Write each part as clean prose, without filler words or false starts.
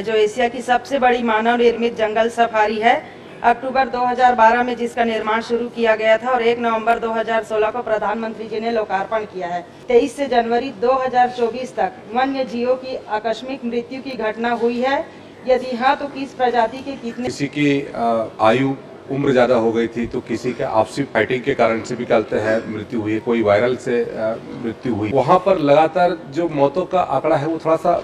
है, जो एशिया की सबसे बड़ी मानव निर्मित जंगल सफारी है। अक्टूबर 2012 में जिसका निर्माण शुरू किया गया था और 1 नवंबर 2016 को प्रधानमंत्री जी ने लोकार्पण किया है। 23 से जनवरी 2024 तक वन्य जीवों की आकस्मिक मृत्यु की घटना हुई है। यदि हाँ, तो किस प्रजाति के कितने? किसी की आयु उम्र ज्यादा हो गई थी, तो किसी के आपसी फाइटिंग के कारण से भी कहते हैं मृत्यु हुई है, कोई वायरल से मृत्यु हुई। वहाँ पर लगातार जो मौतों का आंकड़ा है वो थोड़ा सा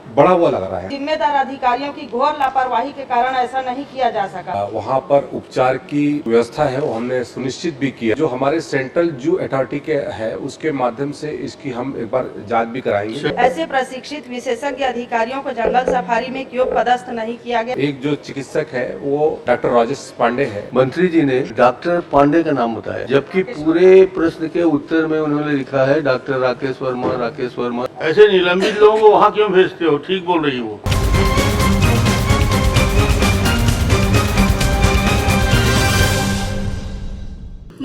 बढ़ा हुआ लग रहा है। जिम्मेदार अधिकारियों की घोर लापरवाही के कारण ऐसा नहीं किया जा सका। वहाँ पर उपचार की व्यवस्था है वो हमने सुनिश्चित भी किया। जो हमारे सेंट्रल जू अथॉरिटी के है उसके माध्यम से इसकी हम एक बार जांच भी कराएंगे। ऐसे प्रशिक्षित विशेषज्ञ अधिकारियों को जंगल सफारी में क्यों पदस्थ नहीं किया गया? एक जो चिकित्सक है वो डॉक्टर राजेश पांडे है। मंत्री जी ने डॉक्टर पांडे का नाम बताया, जबकि पूरे प्रश्न के उत्तर में उन्होंने लिखा है डॉक्टर राकेश वर्मा, राकेश वर्मा। ऐसे निलंबित लोगों को वहाँ क्यों भेजते हो? ठीक बोल रही हो।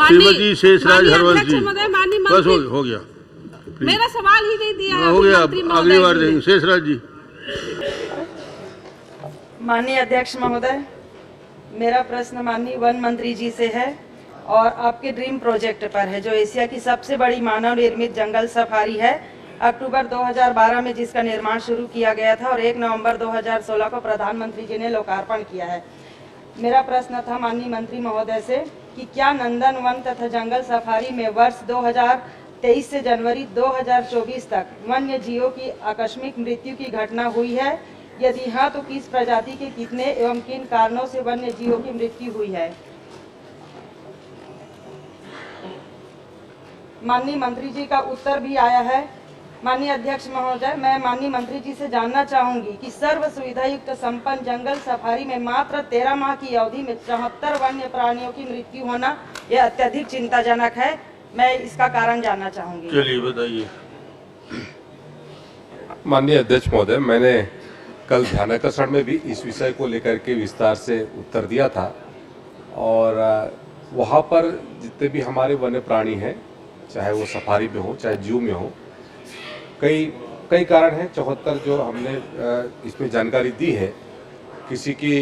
श्रीमती शेषराज हरवंश जी, बस हो गया। मेरा सवाल ही नहीं दिया हो गया, अगली बार देंगे। शेषराज जी। माननीय अध्यक्ष महोदय, मेरा प्रश्न माननीय वन मंत्री जी से है और आपके ड्रीम प्रोजेक्ट पर है, जो एशिया की सबसे बड़ी मानव निर्मित जंगल सफारी है। अक्टूबर 2012 में जिसका निर्माण शुरू किया गया था और 1 नवंबर 2016 को प्रधानमंत्री जी ने लोकार्पण किया है। मेरा प्रश्न था माननीय मंत्री महोदय से कि क्या नंदन वन तथा जंगल सफारी में वर्ष 2023 से जनवरी 2024 तक वन्य जीवों की आकस्मिक मृत्यु की घटना हुई है? यदि हाँ, तो किस प्रजाति के कितने एवं किन कारणों से वन्य जीवों की मृत्यु हुई है? माननीय मंत्री जी का उत्तर भी आया है। माननीय अध्यक्ष महोदय, मैं माननीय मंत्री जी से जानना चाहूंगी कि सर्व सुविधा युक्त संपन्न जंगल सफारी में मात्र 13 माह की अवधि में 74 वन्य प्राणियों की मृत्यु होना यह अत्यधिक चिंताजनक है। मैं इसका कारण जानना चाहूंगी। चलिए बताइए। माननीय अध्यक्ष महोदय, मैंने कल ध्यानाकर्षण में भी इस विषय को लेकर के विस्तार से उत्तर दिया था और वहाँ पर जितने भी हमारे वन्य प्राणी हैं, चाहे वो सफारी में हो चाहे जू में हो, कई कारण हैं। 74 जो हमने इसमें जानकारी दी है। किसी की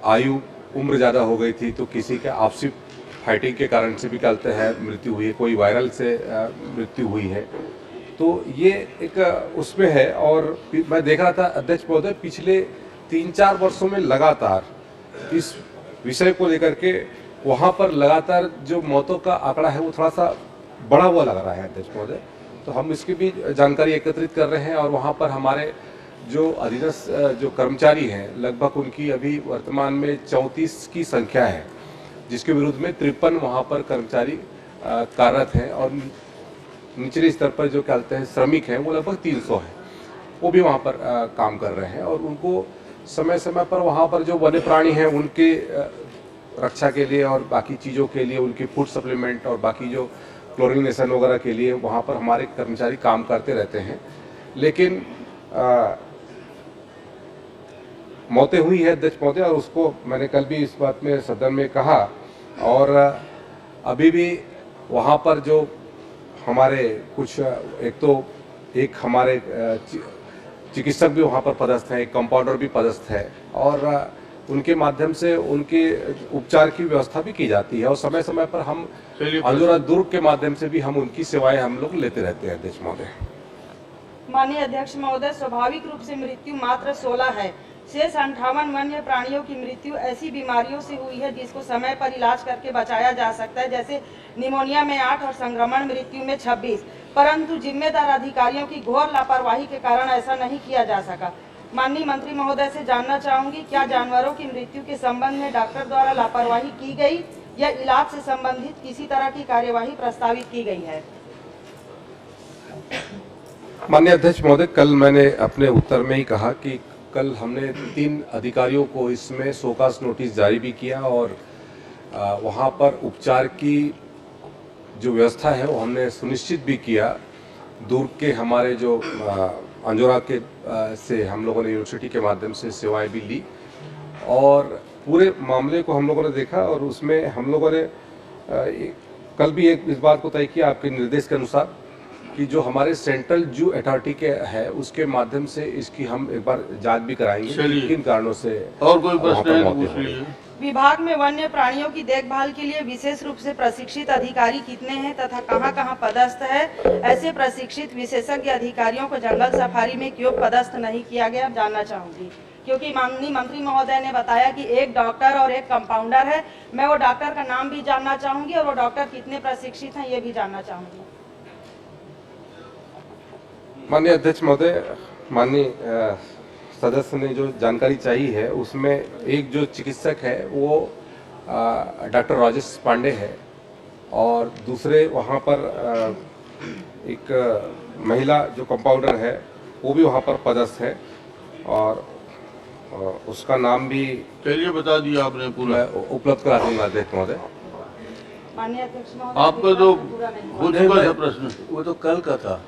आयु उम्र ज़्यादा हो गई थी, तो किसी के आपसी फाइटिंग के कारण से भी कहते हैं मृत्यु हुई है, कोई वायरल से मृत्यु हुई है। तो ये एक उसमें है। और मैं देख रहा था अध्यक्ष महोदय, पिछले 3-4 वर्षों में लगातार इस विषय को लेकर के वहाँ पर लगातार जो मौतों का आंकड़ा है वो थोड़ा सा बढ़ा हुआ लग रहा है अध्यक्ष महोदय। तो हम इसकी भी जानकारी एकत्रित कर रहे हैं और वहाँ पर हमारे जो अधीनस्थ जो कर्मचारी हैं, लगभग उनकी अभी वर्तमान में 34 की संख्या है, जिसके विरुद्ध में 53 वहाँ पर कर्मचारी कार्यरत हैं और निचले स्तर पर जो कहते हैं श्रमिक हैं वो लगभग 300 हैं, वो भी वहाँ पर काम कर रहे हैं। और उनको समय समय पर वहाँ पर जो वन्य प्राणी हैं उनके रक्षा के लिए और बाकी चीज़ों के लिए, उनकी फूड सप्लीमेंट और बाकी जो क्लोरिनेशन वगैरह के लिए वहाँ पर हमारे कर्मचारी काम करते रहते हैं। लेकिन मौतें हुई है अध्यक्ष महोदय, और उसको मैंने कल भी इस बात में सदन में कहा। और अभी भी वहाँ पर जो हमारे कुछ एक हमारे चिकित्सक भी वहाँ पर पदस्थ हैं, एक कंपाउंडर भी पदस्थ है और उनके माध्यम से उनके उपचार की व्यवस्था भी की जाती है। और समय समय पर हम अंजोरा दुर्ग के माध्यम से भी हम उनकी सेवाएं हम लोग लेते रहते हैं अध्यक्ष महोदय। माननीय अध्यक्ष महोदय, स्वाभाविक रूप से मृत्यु मात्र 16 है। शेष 58 वन्य प्राणियों की मृत्यु ऐसी बीमारियों से हुई है जिसको समय पर इलाज करके बचाया जा सकता है, जैसे निमोनिया में 8 और संक्रमण मृत्यु में 26। परंतु जिम्मेदार अधिकारियों की घोर लापरवाही के कारण ऐसा नहीं किया जा सका। माननीय मंत्री महोदय से जानना चाहूंगी, क्या जानवरों की मृत्यु के संबंध में डॉक्टर द्वारा लापरवाही की गई या इलाज से संबंधित किसी तरह की कार्यवाही प्रस्तावित की गई है? माननीय अध्यक्ष महोदय, कल मैंने अपने उत्तर में ही कहा कि कल हमने 3 अधिकारियों को इसमें शोकास नोटिस जारी भी किया और वहाँ पर उपचार की जो व्यवस्था है वो हमने सुनिश्चित भी किया। दुर्ग के हमारे जो अंजोरा के से हम लोगों ने यूनिवर्सिटी के माध्यम से सेवाएं भी ली और पूरे मामले को हम लोगों ने देखा और उसमें हम लोगों ने कल भी इस बात को तय किया आपके निर्देश के अनुसार कि जो हमारे सेंट्रल जू अथॉरिटी के है उसके माध्यम से इसकी हम एक बार जांच भी कराएंगे चलिए। कि किन कारणों से और कोई वहाँ प्रश्न पर है तो मौतें पूछ हुई। लीजिए। विभाग में वन्य प्राणियों की देखभाल के लिए विशेष रूप से प्रशिक्षित अधिकारी कितने हैं तथा कहां-कहां पदस्थ है? ऐसे प्रशिक्षित विशेषज्ञ अधिकारियों को जंगल सफारी में क्यों पदस्थ नहीं किया गया, जानना चाहूंगी। क्योंकि माननीय मंत्री महोदय ने बताया कि एक डॉक्टर और एक कंपाउंडर है। मैं वो डॉक्टर का नाम भी जानना चाहूंगी और वो डॉक्टर कितने प्रशिक्षित हैं ये भी जानना चाहूंगी। माननीय अध्यक्ष महोदय, माननीय सदस्य ने जो जानकारी चाहिए है उसमें एक जो चिकित्सक है वो डॉक्टर राजेश पांडे है और दूसरे वहाँ पर एक महिला जो कंपाउंडर है वो भी वहाँ पर पदस्थ है और उसका नाम भी चलिए बता दिया आपने पूरा। मैं उपलब्ध करा दूंगा अध्यक्ष महोदय। माननीय अध्यक्ष महोदय, आपका तो पूरा नहीं हुआ। हो चुका था प्रश्न। वो तो कल का था।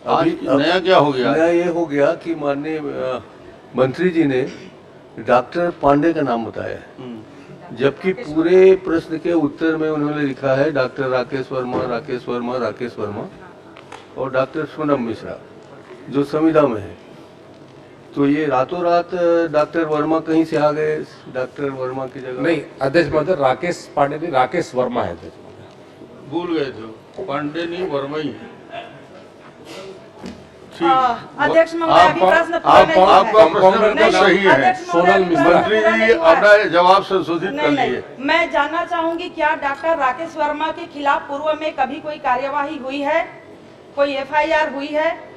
आज नया क्या हो गया? नया ये हो गया कि माननीय मंत्री जी ने डॉक्टर पांडे का नाम बताया है, जबकि पूरे प्रश्न के उत्तर में उन्होंने लिखा है डॉक्टर राकेश वर्मा, राकेश वर्मा, राकेश वर्मा और डॉक्टर सोनम मिश्रा जो संविदा में है। तो ये रातों रात डॉक्टर वर्मा कहीं से आ गए डॉक्टर वर्मा की जगह? नहीं अध्यक्ष महोदय, राकेश पांडे नहीं, राकेश वर्मा है अध्यक्ष महोदय। भूल गए थे, पांडे नहीं वर्मा ही है। अध्यक्ष महोदय, अभी प्रश्न पूरा नहीं हुआ है। आपका प्रश्न नहीं, बिल्कुल सही है। अध्यक्ष महोदय, सोनल अभी मिश्रा। प्रश्न मंत्री पूरा जी नहीं हुआ है। अपना जवाब संशोधित कर नहीं, लिए। मैं जानना चाहूंगी क्या डॉक्टर राकेश वर्मा के खिलाफ पूर्व में कभी कोई कार्यवाही हुई है, कोई एफआईआर हुई है?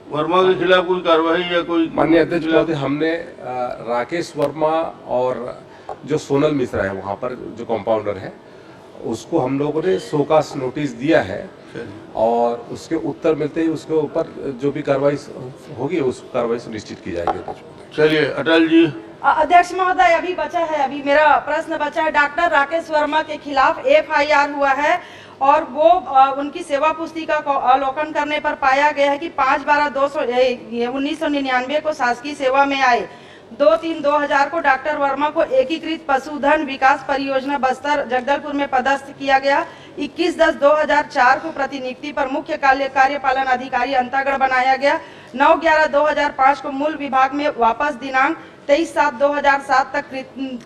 वर्मा के खिलाफ कोई कार्रवाई या कोई? माननीय अध्यक्ष महोदय, हमने राकेश वर्मा और जो सोनल मिश्रा है वहाँ पर जो कंपाउंडर है उसको हम लोगों ने शोकास नोटिस दिया है और उसके उत्तर मिलते ही उसके ऊपर जो भी कार्रवाई होगी उस कार्रवाई सुनिश्चित की जाएगी अध्यक्ष महोदय। चलिए अटल जी। अध्यक्ष महोदय, अभी बचा है, अभी मेरा प्रश्न बचा है। डॉक्टर राकेश वर्मा के खिलाफ एफआईआर हुआ है और वो उनकी सेवा पुस्तिका को अवलोकन करने पर पाया गया है कि 5/12/1999 को शासकीय सेवा में आए। 2/3/2000 को डॉक्टर वर्मा को एकीकृत पशुधन विकास परियोजना बस्तर जगदलपुर में पदस्थ किया गया। 21/10/2004 को प्रतिनियुक्ति पर मुख्य कार्यपालन अधिकारी अंतागढ़ बनाया गया। 9/11/2005 को मूल विभाग में वापस दिनांक 23/7/2007 तक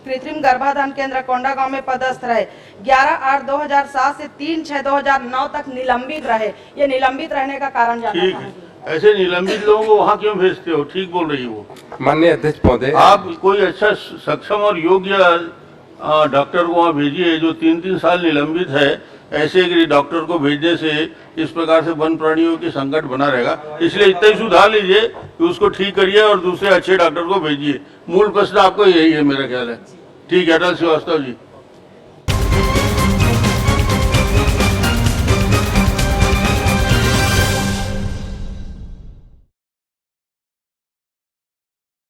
कृत्रिम गर्भाधान केंद्र कोंडागांव में पदस्थ रहे। 11/8/2007 से 3/6/2009 तक निलंबित रहे। ये निलंबित रहने का कारण जानना ठीक है, चाहूंगी। ऐसे निलंबित लोगों को वहाँ क्यों भेजते हो? ठीक बोल रही हो। माननीय अध्यक्ष महोदय, आप कोई अच्छा सक्षम और योग्य डॉक्टर को वहाँ भेजिए जो 3-3 साल निलंबित है। ऐसे कि डॉक्टर को भेजने से इस प्रकार से वन प्राणियों की संकट बना रहेगा। इसलिए इतना ही सुधार लीजिए कि उसको ठीक करिए और दूसरे अच्छे डॉक्टर को भेजिए। मूल प्रश्न आपको यही है मेरा ख्याल है। ठीक है अटल श्रीवास्तव जी।